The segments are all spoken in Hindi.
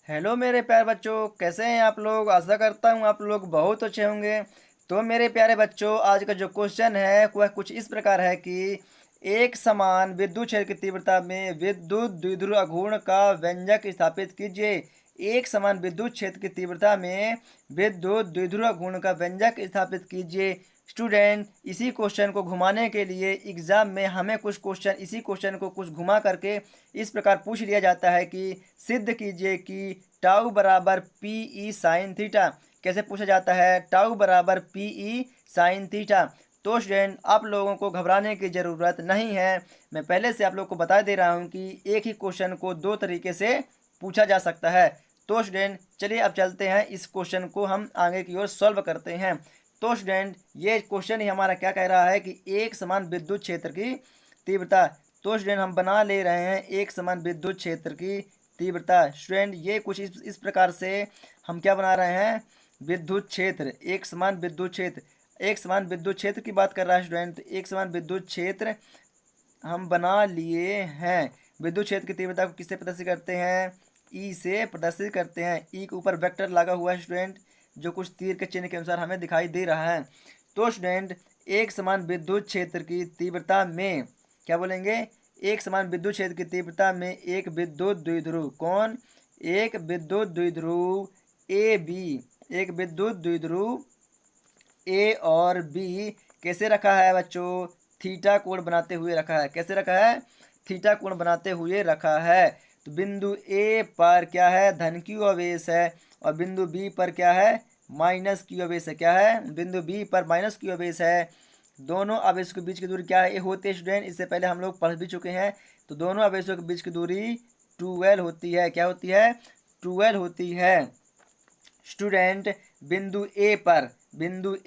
हेलो मेरे प्यारे बच्चों, कैसे हैं आप लोग। आशा करता हूँ आप लोग बहुत अच्छे होंगे। तो मेरे प्यारे बच्चों, आज का जो क्वेश्चन है वह कुछ इस प्रकार है कि एक समान विद्युत क्षेत्र की तीव्रता में विद्युत द्विध्रुव अघूर्ण का व्यंजक स्थापित कीजिए। एक समान विद्युत क्षेत्र की तीव्रता में विद्युत द्विध्रुव अघूर्ण का व्यंजक स्थापित कीजिए। स्टूडेंट, इसी क्वेश्चन को घुमाने के लिए एग्जाम में हमें कुछ क्वेश्चन इसी क्वेश्चन को कुछ घुमा करके इस प्रकार पूछ लिया जाता है कि सिद्ध कीजिए कि टाउ बराबर पी ई साइन थीटा। कैसे पूछा जाता है? टाउ बराबर पी ई साइन थीटा। तो स्टूडेंट, आप लोगों को घबराने की ज़रूरत नहीं है। मैं पहले से आप लोग को बता दे रहा हूँ कि एक ही क्वेश्चन को दो तरीके से पूछा जा सकता है। तो स्टूडेंट, चलिए अब चलते हैं, इस क्वेश्चन को हम आगे की ओर सॉल्व करते हैं। तो स्टूडेंट, ये क्वेश्चन ही हमारा क्या कह रहा है कि एक समान विद्युत क्षेत्र की तीव्रता। तो स्टूडेंट, हम बना ले रहे हैं एक समान विद्युत क्षेत्र की तीव्रता। स्टूडेंट, ये कुछ इस प्रकार से हम क्या बना रहे हैं? विद्युत क्षेत्र, एक समान विद्युत क्षेत्र। एक समान विद्युत क्षेत्र की बात कर रहा है स्टूडेंट। एक समान विद्युत क्षेत्र हम बना लिए हैं। विद्युत क्षेत्र की तीव्रता को किससे प्रदर्शित करते हैं? ई से प्रदर्शित करते हैं। ई के ऊपर वेक्टर लगा हुआ है स्टूडेंट, जो कुछ तीर के चिन्ह के अनुसार हमें दिखाई दे रहा है। तो स्टूडेंट, एक समान विद्युत क्षेत्र की तीव्रता में क्या बोलेंगे? एक समान विद्युत क्षेत्र की तीव्रता में एक विद्युत द्विध्रुव, कौन? एक विद्युत द्विध्रुव ए बी, एक विद्युत द्विध्रुव ए और बी कैसे रखा है बच्चों? थीटा कोण बनाते हुए रखा है। कैसे रखा है? थीटा कोण बनाते हुए रखा है। तो बिंदु ए पर क्या है? धन क्यू आवेश है, और बिंदु बी पर क्या है? माइनस क्यू आवेश है। क्या है? बिंदु बी पर माइनस क्यू आवेश है। दोनों आवेशों के बीच की दूरी क्या है? ये होती है स्टूडेंट, इससे पहले हम लोग पढ़ भी चुके हैं। तो दोनों आवेशों के बीच की दूरी 12 होती है। क्या होती है? 12 होती है। स्टूडेंट, बिंदु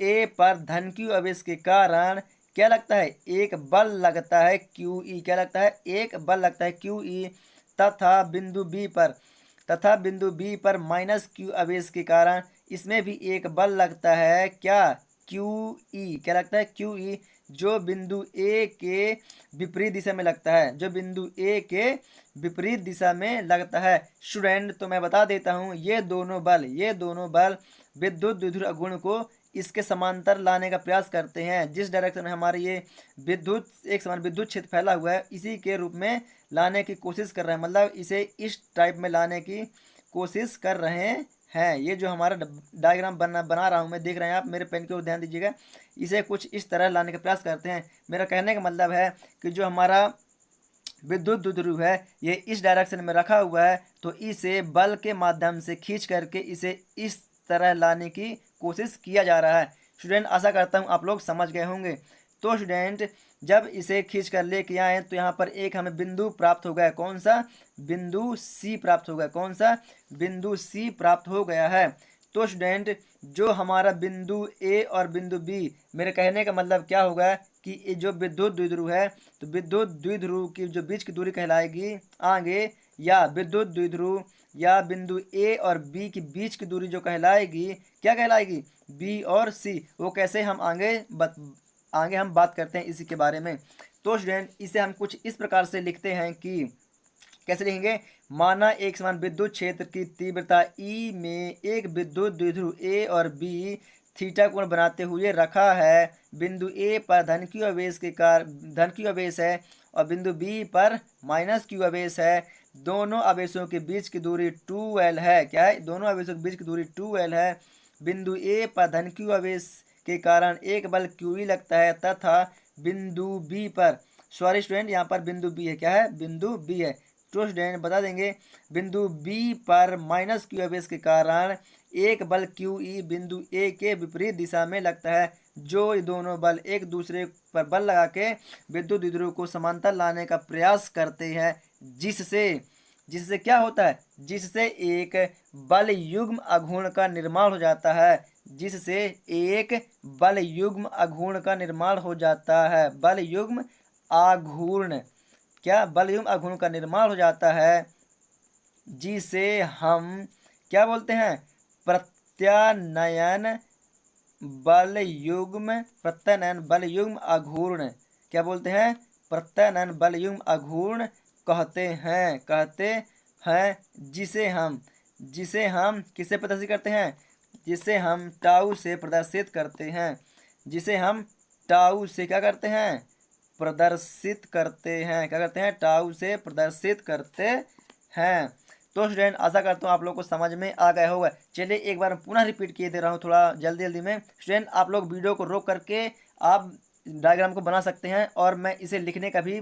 ए पर धन क्यू आवेश के कारण क्या लगता है? एक बल लगता है क्यू ई। क्या लगता है? एक बल लगता है क्यू ई। तथा बिंदु बी पर माइनस क्यू आवेश के कारण इसमें भी एक बल लगता है। क्या? Q E. क्या लगता है? क्यू ई, जो बिंदु ए के विपरीत दिशा में लगता है, जो बिंदु ए के विपरीत दिशा में लगता है। स्टूडेंट, तो मैं बता देता हूँ, ये दोनों बल विद्युत द्विध्रुव अघूर्ण को इसके समांतर लाने का प्रयास करते हैं। जिस डायरेक्शन में हमारे ये एक समान विद्युत क्षेत्र फैला हुआ है, इसी के रूप में लाने की कोशिश कर रहे हैं। मतलब इसे इस टाइप में लाने की कोशिश कर रहे हैं। ये जो हमारा डायग्राम बना रहा हूँ मैं, देख रहे हैं आप, मेरे पेन की ओर ध्यान दीजिएगा। इसे कुछ इस तरह लाने का प्रयास करते हैं। मेरा कहने का मतलब है कि जो हमारा विद्युत द्विध्रुव है, ये इस डायरेक्शन में रखा हुआ है, तो इसे बल के माध्यम से खींच करके इसे इस तरह लाने की कोशिश किया जा रहा है। स्टूडेंट, आशा करता हूँ आप लोग समझ गए होंगे। तो स्टूडेंट, जब इसे खींच कर लेके आए तो यहाँ पर एक हमें बिंदु प्राप्त हो गया। कौन सा? बिंदु सी प्राप्त हो गया। कौन सा? बिंदु सी प्राप्त हो गया है। तो स्टूडेंट, जो हमारा बिंदु ए और बिंदु बी, मेरे कहने का मतलब क्या होगा कि ये जो विद्युत द्विध्रुव है, तो विद्युत द्विध्रुव की जो बीच की दूरी कहलाएगी आगे, या विद्युत द्विध्रुव या बिंदु ए और बी की बीच की दूरी जो कहलाएगी, क्या कहलाएगी? बी और सी। वो कैसे, हम आगे हम बात करते हैं इसी के बारे में। तो स्टूडेंट, इसे हम कुछ इस प्रकार से लिखते हैं कि कैसे लिखेंगे? माना एक समान विद्युत क्षेत्र की तीव्रता ई में एक विद्युत द्विध्रुव ए और बी थीटा कोण बनाते हुए रखा है। बिंदु ए पर धन क्यू आवेश के कारण धन क्यू आवेश है, और बिंदु बी पर माइनस क्यू आवेश है। दोनों आवेशों के बीच की दूरी 2L है। क्या है? दोनों आवेशों के बीच की दूरी 2L है। बिंदु ए पर धन क्यू आवेश के कारण एक बल क्यू ई लगता है, तथा बिंदु बी पर, सॉरी स्टूडेंट, यहाँ पर बिंदु बी है। क्या है? बिंदु बी है। तो स्टूडेंट बता देंगे, बिंदु बी पर माइनस क्यू आवेश के कारण एक बल क्यू ई बिंदु ए के विपरीत दिशा में लगता है। जो ये दोनों बल एक दूसरे पर बल लगा के विद्युत द्विध्रुव को समांतर लाने का प्रयास करते हैं, जिससे जिससे क्या होता है? जिससे एक बल युग्म अघूर्ण का निर्माण हो जाता है। जिससे एक बल युग्म अघूर्ण का निर्माण हो जाता है। बल युग्म आघूर्ण, क्या? बल युग्म अघूर्ण का निर्माण हो जाता है, जिसे हम क्या बोलते हैं? प्रत्यानयन बल युग्म अघूर्ण। क्या बोलते हैं? प्रत्यानयन बल युग्म अघूर्ण कहते हैं। जिसे हम जिसे हम किससे प्रदर्शित करते हैं, जिसे हम टाउ से प्रदर्शित करते हैं, जिसे हम टाउ से क्या करते हैं, प्रदर्शित करते हैं, क्या करते हैं, टाउ से प्रदर्शित करते हैं। तो स्टूडेंट आशा करता हूँ आप लोग को समझ में आ गया होगा। चलिए एक बार पुनः रिपीट किए दे रहा हूँ थोड़ा जल्दी जल्दी में। स्टूडेंट आप लोग वीडियो को रोक करके आप डायग्राम को बना सकते हैं और मैं इसे लिखने का भी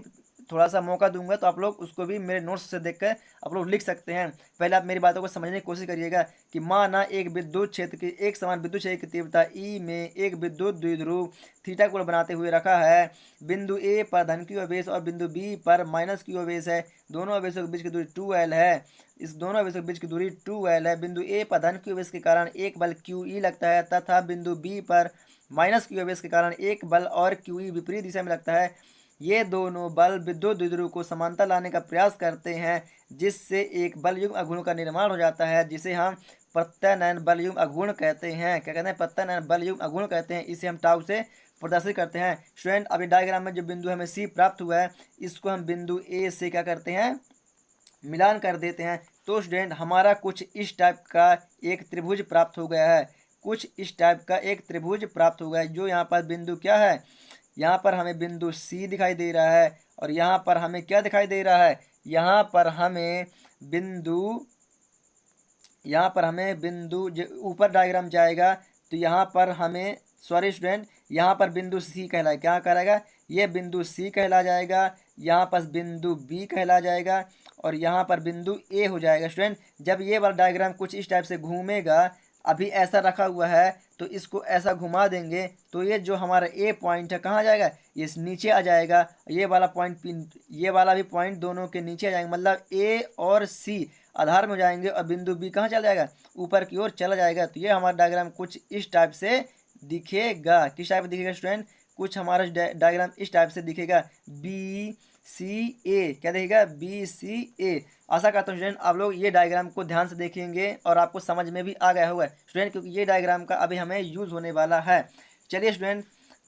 थोड़ा सा मौका दूंगा, तो आप लोग उसको भी मेरे नोट्स से देखकर आप लोग लिख सकते हैं। पहले आप मेरी बातों को समझने की कोशिश करिएगा कि माना एक विद्युत क्षेत्र की एक समान विद्युत क्षेत्र की तीव्रता ई में एक विद्युत द्विध्रुव थीटा कोण बनाते हुए रखा है। बिंदु ए पर धन क्यू आवेश और बिंदु बी पर माइनस क्यू आवेश है। दोनों आवेशों के बीच की दूरी 2l है। इस दोनों आवेशों के बीच की दूरी 2l है। बिंदु ए पर धन क्यू आवेश के कारण एक बल क्यू ई लगता है तथा बिंदु बी पर माइनस क्यू आवेश के कारण एक बल और क्यू ई विपरीत दिशा में लगता है। ये दोनों बल विद्युत द्विध्रुव को समांतर लाने का प्रयास करते हैं, जिससे एक बल युग्म अघूर्ण का निर्माण हो जाता है, जिसे हम प्रत्यानयन बल युग्म अघूर्ण कहते हैं। क्या कहते हैं, प्रत्यानयन बल युग्म अघूर्ण कहते हैं। इसे हम टाउ से प्रदर्शित करते हैं। स्टूडेंट अभी डायग्राम में जो बिंदु हमें सी प्राप्त हुआ है, इसको हम बिंदु ए से क्या करते हैं, मिलान कर देते हैं। तो स्टूडेंट हमारा कुछ इस टाइप का एक त्रिभुज प्राप्त हो गया है, कुछ इस टाइप का एक त्रिभुज प्राप्त हो गया है। जो यहाँ पर बिंदु क्या है, यहाँ पर हमें बिंदु सी दिखाई दे रहा है और यहाँ पर हमें क्या दिखाई दे रहा है, यहाँ पर हमें बिंदु, यहाँ पर हमें बिंदु ऊपर डायग्राम जाएगा तो यहाँ पर हमें सॉरी स्टूडेंट, यहाँ पर बिंदु सी कहलाए, क्या कहलाएगा, ये बिंदु सी कहला जाएगा। यहाँ पर बिंदु बी कहला जाएगा और यहाँ पर बिंदु ए हो जाएगा। स्टूडेंट जब ये वाला डायग्राम कुछ इस टाइप से घूमेगा, अभी ऐसा रखा हुआ है तो इसको ऐसा घुमा देंगे तो ये जो हमारा ए पॉइंट है कहाँ जाएगा, ये नीचे आ जाएगा। ये वाला पॉइंट, ये वाला भी पॉइंट दोनों के नीचे आ जाएंगे, मतलब ए और सी आधार में हो जाएंगे और बिंदु बी कहाँ चला जाएगा, ऊपर की ओर चला जाएगा। तो ये हमारा डायग्राम कुछ इस टाइप से दिखेगा। किस टाइप दिखेगा स्टूडेंट, कुछ हमारा डायग्राम इस टाइप से दिखेगा, बी सी ए, क्या दिखेगा, बी सी ए। आशा करता हूँ स्टूडेंट आप लोग ये डायग्राम को ध्यान से देखेंगे और आपको समझ में भी आ गया होगा स्टूडेंट, क्योंकि ये डायग्राम का अभी हमें यूज होने वाला है। चलिए स्टूडेंट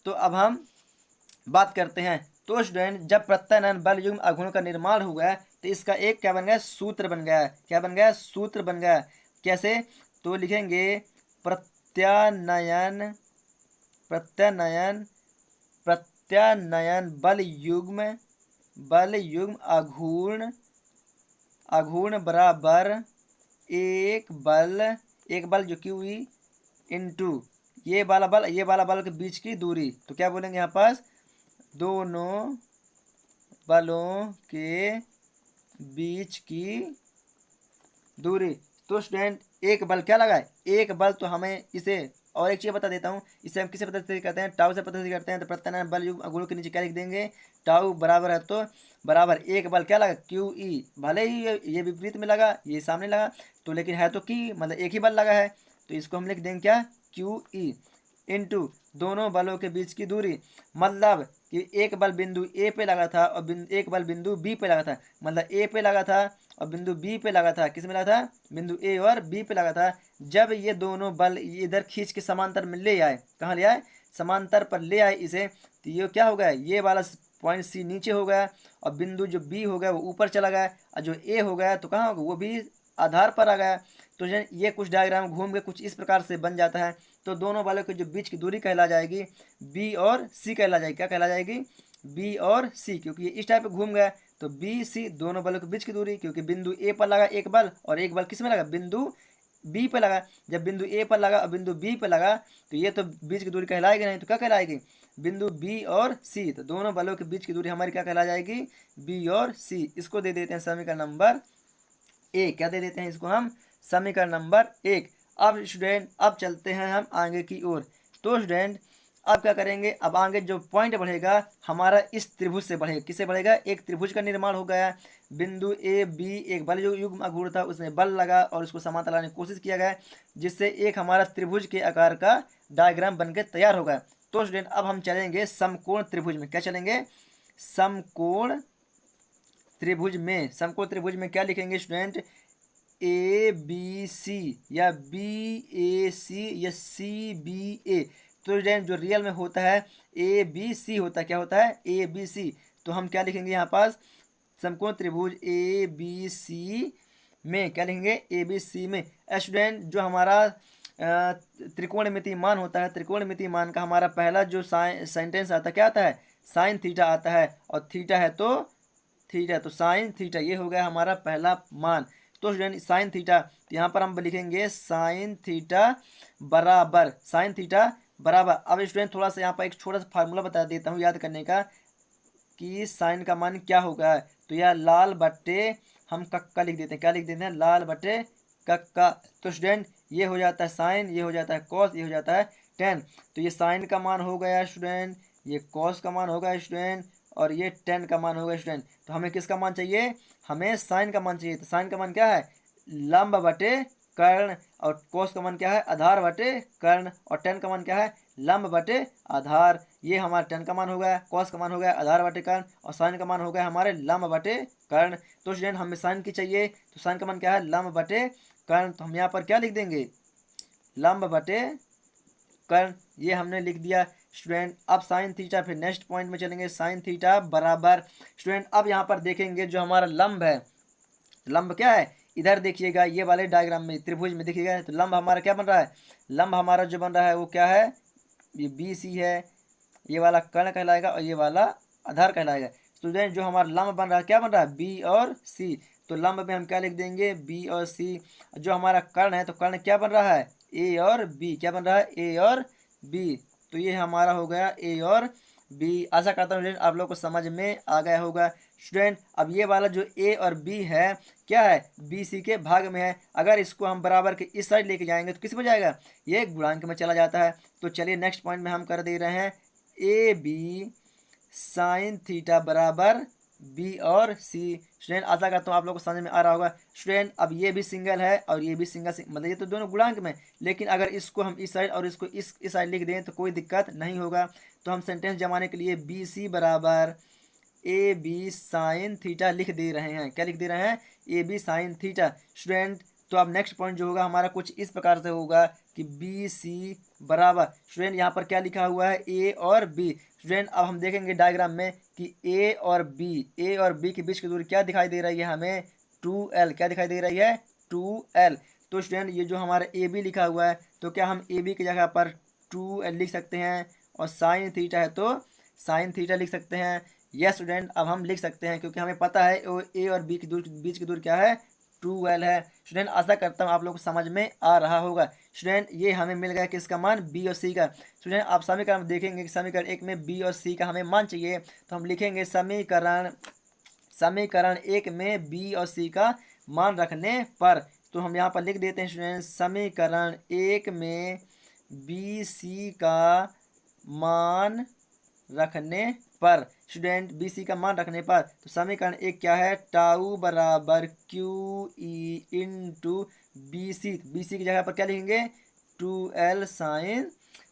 तो अब हम बात करते हैं। तो स्टूडेंट जब प्रत्यानयन बल युग्म अघूर्ण का निर्माण हुआ है तो इसका एक क्या बन गया, सूत्र बन गया। क्या बन गया, सूत्र बन गया। कैसे, तो लिखेंगे प्रत्यानयन, प्रत्यानयन, प्रत्यानयन बल युग्म, बल युग्म अघूर्ण, अघूर्ण बराबर एक बल, एक बल जो क्यू ई इंटू ये वाला बल, ये वाला बल के बीच की दूरी। तो क्या बोलेंगे यहाँ पास, दोनों बलों के बीच की दूरी। तो स्टूडेंट एक बल क्या लगा है, एक बल, तो हमें इसे और एक चीज बता देता हूँ, इसे हम किसे प्रदर्शित करते हैं, टाउ से प्रदर्शित करते हैं। तो प्रत्यानयन बल युग्म अघूर्ण के नीचे क्या लिख देंगे, टाउ बराबर है तो बराबर एक बल क्या लगा, क्यू ई। भले ही ये विपरीत में लगा, ये सामने लगा, तो लेकिन है तो की, मतलब एक ही बल लगा है, तो इसको हम लिख देंगे क्या, क्यू ई इंटू दोनों बलों के बीच की दूरी। मतलब कि एक बल बिंदु ए पे लगा था और एक बल बिंदु बी पे लगा था, मतलब ए पे लगा था और बिंदु बी पे लगा था। किस में लगा था, बिंदु ए और बी पे लगा था। जब ये दोनों बल इधर खींच के समांतर में ले आए, कहाँ ले आए, समांतर पर ले आए इसे, तो ये क्या हो गया, ये वाला पॉइंट सी नीचे हो गया और बिंदु जो बी हो गया वो ऊपर चला गया और जो ए हो गया तो कहाँ होगा, वो भी आधार पर आ गया। तो ये कुछ डायग्राम घूम के कुछ इस प्रकार से बन जाता है। तो दोनों वालों के जो बीच की दूरी कहला जाएगी बी और सी कहला जाएगी। क्या कहला जाएगी, बी और सी, क्योंकि ये इस टाइप पे घूम गया। तो बी सी दोनों बलों के बीच की दूरी, क्योंकि बिंदु ए पर लगा एक बल और एक बल किस में लगा, बिंदु बी पे लगा। जब बिंदु ए पर लगा और बिंदु बी पे लगा तो ये तो बीच की दूरी कहलाएगी नहीं, तो क्या कहलाएगी, बिंदु बी और सी। तो दोनों बलों के बीच की दूरी हमारी क्या कहला जाएगी, बी और सी। इसको दे देते हैं समीकरण नंबर एक। क्या दे देते हैं इसको हम, समीकरण नंबर एक। अब स्टूडेंट अब चलते हैं हम आगे की ओर। तो स्टूडेंट अब क्या करेंगे, अब आगे जो पॉइंट बढ़ेगा हमारा इस त्रिभुज से बढ़ेगा। किससे बढ़ेगा, एक त्रिभुज का निर्माण हो गया। बिंदु ए बी एक बल युग्म अघूर्ण था, उसमें बल लगा और उसको समांतर लाने की कोशिश किया गया, जिससे एक हमारा त्रिभुज के आकार का डायग्राम बनकर तैयार होगा। तो स्टूडेंट अब हम चलेंगे समकोण त्रिभुज में। क्या चलेंगे, समकोण त्रिभुज में। समकोण त्रिभुज में क्या लिखेंगे स्टूडेंट, ए बी सी या बी ए सी या सी बी ए। तो स्टूडेंट जो रियल में होता है ए बी सी होता है, क्या होता है, ए बी सी। तो हम क्या लिखेंगे यहाँ पास, समकोण त्रिभुज ए बी सी में, क्या लिखेंगे ए बी सी में। स्टूडेंट जो हमारा त्रिकोणमितीय मान होता है, त्रिकोणमितीय मान का हमारा पहला जो सेंटेंस आता है क्या आता है, साइन थीटा आता है, और थीटा है तो थीटा, तो साइन थीटा ये हो गया हमारा पहला मान। तो स्टूडेंट साइन थीटा, तो यहाँ पर हम लिखेंगे साइन थीटा बराबर, साइन थीटा बराबर। अब स्टूडेंट थोड़ा सा यहाँ पर एक छोटा सा फार्मूला बता देता हूँ याद करने का, कि साइन का मान क्या होगा। तो यह लाल बट्टे हम कक्का लिख देते हैं, क्या लिख देते हैं, लाल बट्टे कक्का। तो स्टूडेंट ये हो जाता है साइन, ये हो जाता है कॉस, ये हो जाता है टेन। तो ये साइन का मान हो गया स्टूडेंट, ये कॉस का मान होगा स्टूडेंट, और ये टेन का मान होगा स्टूडेंट। तो हमें किसका मान चाहिए, हमें साइन का मान चाहिए। तो साइन का मान क्या है, लंब बटे कर्ण, और कोस का मान क्या है, आधार बटे कर्ण, और टेन का मान क्या है, लंब बटे आधार। ये हमारा टेन का मान हो गया, कॉस का मान हो गया आधार बटे कर्ण, और साइन का मान हो गया हमारे लंब बटे कर्ण। तो स्टूडेंट हमें साइन की चाहिए, तो साइन का मान क्या है, लंब बटे कर्ण। तो हम यहाँ पर क्या लिख देंगे, लंब बटे कर्ण, ये हमने लिख दिया स्टूडेंट। अब साइन थीटा, फिर नेक्स्ट पॉइंट में चलेंगे, साइन थीटा बराबर स्टूडेंट, अब यहाँ पर देखेंगे जो हमारा लंब है, लंब क्या है, इधर देखिएगा ये वाले डायग्राम में त्रिभुज में देखिएगा, तो लंब हमारा क्या बन रहा है, लंब हमारा जो बन रहा है वो क्या है, ये बी सी है, ये वाला कर्ण कहलाएगा और ये वाला आधार कहलाएगा। स्टूडेंट जो हमारा लंब बन रहा है क्या बन रहा है, बी और सी। तो लंब में हम क्या लिख देंगे, बी और सी। जो हमारा कर्ण है, तो कर्ण क्या बन रहा है, ए और बी, क्या बन रहा है, ए और बी। तो ये हमारा हो गया ए और बी। आशा करता हूँ स्टूडेंट आप लोग को समझ में आ गया होगा। स्टूडेंट अब ये वाला जो ए और बी है क्या है, बी सी के भाग में है। अगर इसको हम बराबर के इस साइड लेके जाएंगे तो किस में जाएगा, ये गुणांक में चला जाता है। तो चलिए नेक्स्ट पॉइंट में हम कर दे रहे हैं, ए बी साइन थीटा बराबर बी और सी। स्टूडेंट आशा करता हूँ आप लोग को समझ में आ रहा होगा। स्टूडेंट अब ये भी सिंगल है और ये भी सिंगल, मतलब ये तो दोनों गुणांक में, लेकिन अगर इसको हम इस साइड और इसको इस साइड लिख दें तो कोई दिक्कत नहीं होगा। तो हम सेंटेंस जमाने के लिए बी सी बराबर ए बी साइन थीटा लिख दे रहे हैं, क्या लिख दे रहे हैं, A B sine theta. Student तो अब नेक्स्ट पॉइंट जो होगा हमारा कुछ इस प्रकार से होगा कि बी सी बराबर, स्टूडेंट यहाँ पर क्या लिखा हुआ है, ए और बी। स्टूडेंट अब हम देखेंगे डायग्राम में कि ए और बी के बीच की दूरी क्या दिखाई दे रही है हमें, 2l, क्या दिखाई दे रही है, 2l। तो स्टूडेंट ये जो हमारा ए बी लिखा हुआ है, तो क्या हम ए बी की जगह पर 2l लिख सकते हैं, और साइन थीटा है तो साइन थीटा लिख सकते हैं। यस स्टूडेंट अब हम लिख सकते हैं, क्योंकि हमें पता है ए और बी की बीच की दूरी क्या है, 2l है। स्टूडेंट आशा करता हूँ आप लोग को समझ में आ रहा होगा। स्टूडेंट ये हमें मिल गया किसका मान, बी और सी का। स्टूडेंट आप समीकरण देखेंगे कि समीकरण एक में बी और सी का हमें मान चाहिए, तो हम लिखेंगे समीकरण एक में बी और सी का मान रखने पर। तो हम यहाँ पर लिख देते हैं स्टूडेंट, समीकरण एक में बी सी का मान रखने पर। स्टूडेंट बी सी का मान रखने पर, तो समीकरण एक क्या है, टाउ बराबर Q E into B C. B C की जगह पर क्या लिखेंगे, 2l साइन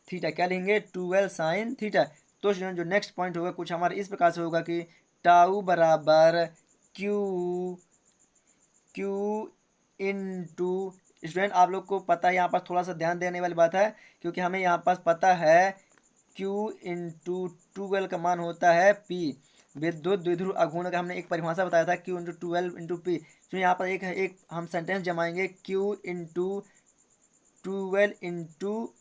थीटा, क्या लिखेंगे, 2l साइन थीटा। तो स्टूडेंट जो नेक्स्ट पॉइंट होगा कुछ हमारे इस प्रकार से होगा कि टाउ बराबर क्यू इंटू, स्टूडेंट आप लोग को पता है यहाँ पर थोड़ा सा ध्यान देने वाली बात है, क्योंकि हमें यहाँ पर पता है Q इंटू 2l का मान होता है P। विद्युत द्विध्रुव अघूर्ण का हमने एक परिभाषा बताया था, Q इंटू 12 इंटू P। तो यहाँ पर एक हम सेंटेंस जमाएंगे, Q इंटू 12 इंटू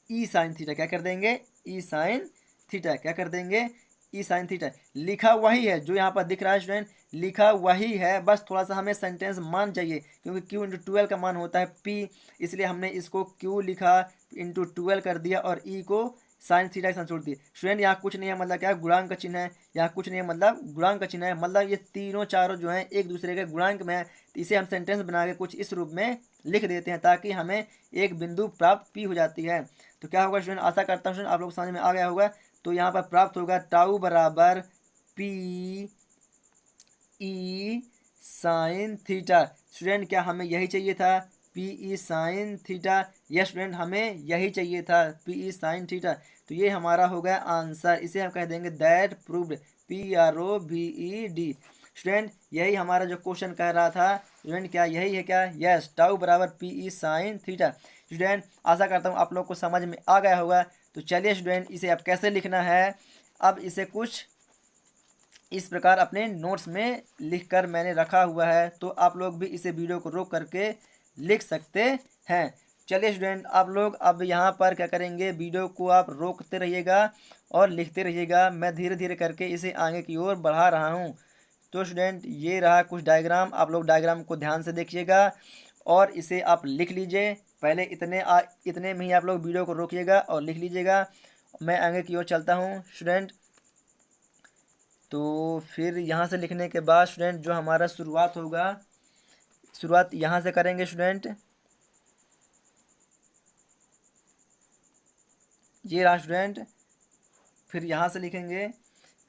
ई साइन थीटा, क्या कर देंगे, ई साइन थीटा, क्या कर देंगे, ई साइन थीटा। लिखा वही है जो यहाँ पर दिख रहा है स्टूडेंट, लिखा वही है, बस थोड़ा सा हमें सेंटेंस मान चाहिए, क्योंकि क्यू इंटू 12 का मान होता है पी, इसलिए हमने इसको क्यू लिखा इंटू 12 कर दिया और ई को साइन थीटा के साथ छोड़ दिए। स्टूडेंट यहाँ कुछ नहीं है, मतलब क्या गुणांक का चिन्ह है, यहाँ कुछ नहीं है मतलब गुणांक का चिन्ह है, मतलब ये तीनों चारों जो हैं एक दूसरे के गुणांक में है। तो इसे हम सेंटेंस बना के कुछ इस रूप में लिख देते हैं, ताकि हमें एक बिंदु प्राप्त पी हो जाती है। तो क्या होगा स्टूडेंट, आशा करता हूँ स्टूडेंट आप लोग समझ में आ गया होगा। तो यहाँ पर प्राप्त होगा टाउ बराबर p E sine theta. Student क्या हमें यही चाहिए था, P E sine theta. Yes student हमें यही चाहिए था, पी ई साइन थीटा। तो ये हमारा हो गया आंसर, इसे हम कह देंगे दैट प्रूव्ड, PROVED। स्टूडेंट यही हमारा जो क्वेश्चन कह रहा था, स्टूडेंट क्या यही है क्या, यस, टाउ बराबर p E sine theta. Student आशा करता हूँ आप लोग को समझ में आ गया होगा। तो चलिए स्टूडेंट इसे अब कैसे लिखना है, अब इसे कुछ इस प्रकार अपने नोट्स में लिखकर मैंने रखा हुआ है, तो आप लोग भी इसे वीडियो को रोक करके लिख सकते हैं। चलिए स्टूडेंट, आप लोग अब यहाँ पर क्या करेंगे, वीडियो को आप रोकते रहिएगा और लिखते रहिएगा। मैं धीरे धीरे करके इसे आगे की ओर बढ़ा रहा हूँ। तो स्टूडेंट, ये रहा कुछ डायग्राम, आप लोग डायग्राम को ध्यान से देखिएगा और इसे आप लिख लीजिए। पहले इतने में ही आप लोग वीडियो को रोकिएगा और लिख लीजिएगा। मैं आगे की ओर चलता हूँ स्टूडेंट। तो फिर यहाँ से लिखने के बाद स्टूडेंट जो हमारा शुरुआत होगा, शुरुआत यहाँ से करेंगे स्टूडेंट। ये रहा स्टूडेंट। फिर यहाँ से लिखेंगे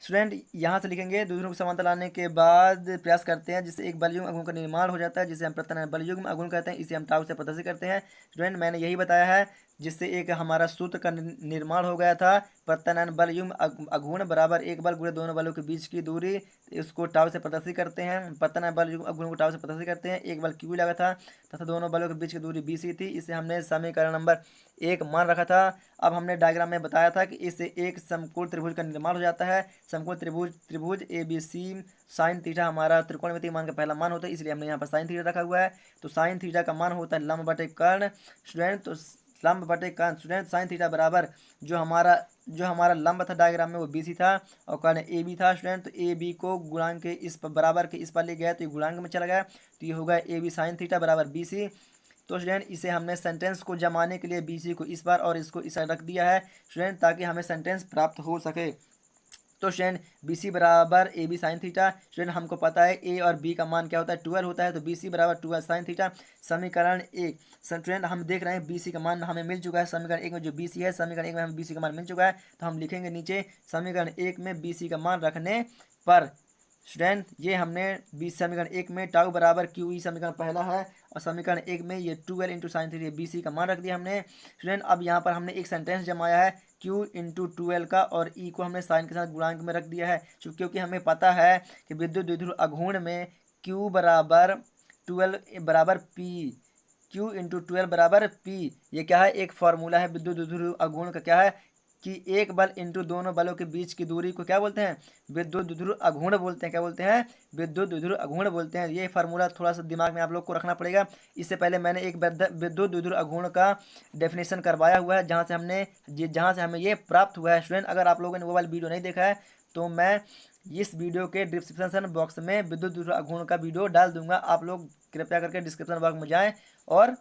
स्टूडेंट, यहाँ से लिखेंगे दूसरों को समानता लाने के बाद प्रयास करते हैं जिससे एक बलयुग्म अगुण का निर्माण हो जाता है, जिसे हम प्रत्यय बलयुग्म अगुण कहते हैं। इसे हम टाउ से प्रदर्शित करते हैं। स्टूडेंट, मैंने यही बताया है, जिससे एक हमारा सूत्र का निर्माण हो गया था, प्रत्यय बलयुग्म अगुण बराबर एक बल गुणे दोनों बलों के बीच की दूरी, इसको टाउ से प्रदर्शित करते हैं। प्रत्यय बलयुग्म अगुण को टाउ से प्रदर्शित करते हैं। एक बल क्यू लगा था तथा दोनों बलों के बीच की दूरी BC थी। इसे हमने समीकरण नंबर 1 मान रखा था। अब हमने डायग्राम में बताया था कि इससे एक समकोण त्रिभुज का निर्माण हो जाता है। समकोण त्रिभुज ABC साइन थीटा हमारा त्रिकोणमितीय मान का पहला मान होता है, इसलिए हमने यहाँ पर साइन थीटा रखा हुआ है। तो साइन थीटा का मान होता है लंब बटे कर्ण स्टूडेंट। तो लंब बटे कर्ण स्टूडेंट, साइन थीटा बराबर जो हमारा लंब था डायग्राम में वो BC था और कर्ण AB था स्टूडेंट। तो AB को गुणांक के इस पर बराबर के इस पर ले गया तो ये गुणांक में चला गया, तो ये होगा AB साइन थीटा बराबर BC। तो स्टूडेंट, इसे हमने सेंटेंस को जमाने के लिए BC को इस बार और इसको इस रख दिया है स्टूडेंट, ताकि हमें सेंटेंस प्राप्त हो सके। तो स्टूडेंट, BC बराबर AB साइन थीटा। स्टूडेंट, हमको पता है A और B का मान क्या होता है, 12 होता है, तो BC बराबर 12 साइन थीटा। समीकरण 1 स्टूडेंट, हम देख रहे हैं BC का मान हमें मिल चुका है। समीकरण 1 में जो BC है, समीकरण 1 में हमें BC का मान मिल चुका है, तो हम लिखेंगे नीचे समीकरण 1 में BC का मान रखने पर स्टूडेंट, ये हमने समीकरण 1 में टाउ बराबर QE समीकरण पहला है और समीकरण 1 में ये 12 इंटू साइन थीटा BC का मान रख दिया हमने स्टूडेंट। अब यहाँ पर हमने एक सेंटेंस जमाया है Q इंटू 12 का और E को हमने साइन के साथ गुणांक में रख दिया है, क्योंकि हमें पता है कि विद्युत द्विध्रुव अघूर्ण में Q बराबर 12 बराबर P, Q इंटू 12 बराबर P। ये क्या है, एक फॉर्मूला है विद्युत द्विध्रुव अघूर्ण का, क्या है कि एक बल इंटू दोनों बलों के बीच की दूरी को क्या बोलते हैं, विद्युत द्विध्रुव अघूर्ण बोलते हैं। क्या बोलते हैं, विद्युत द्विध्रुव अघूर्ण बोलते हैं। ये फार्मूला थोड़ा सा दिमाग में आप लोग को रखना पड़ेगा। इससे पहले मैंने एक विद्युत द्विध्रुव अघूर्ण का डेफिनेशन करवाया हुआ है, जहाँ से हमें ये प्राप्त हुआ है स्टूडेंट। अगर आप लोगों ने वो वाला वीडियो नहीं देखा है तो मैं इस वीडियो के डिस्क्रिप्शन बॉक्स में विद्युत द्विध्रुव अघूर्ण का वीडियो डाल दूंगा। आप लोग कृपया करके डिस्क्रिप्शन बॉक्स में जाएँ और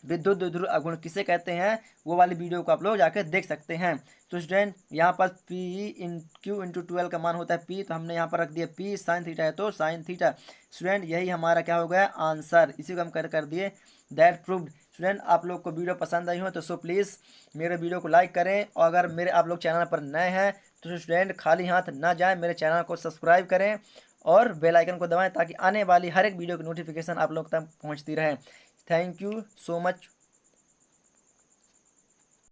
विद्युत द्विध्रुव अघूर्ण किसे कहते हैं वो वाली वीडियो को आप लोग जाकर देख सकते हैं। तो स्टूडेंट, यहाँ पर Q इंटू 12 का मान होता है P, तो हमने यहाँ पर रख दिया P साइन थीटा है तो साइन थीटा। स्टूडेंट, यही हमारा क्या हो गया, आंसर। इसी को हम कर दिए दैट प्रूव्ड। स्टूडेंट, आप लोग को वीडियो पसंद आई हो तो सो प्लीज़ मेरे वीडियो को लाइक करें, और अगर मेरे आप लोग चैनल पर नए हैं तो स्टूडेंट खाली हाथ ना जाएं, मेरे चैनल को सब्सक्राइब करें और बेल आइकन को दबाएं ताकि आने वाली हर एक वीडियो की नोटिफिकेशन आप लोग तक पहुंचती रहे। Thank you so much.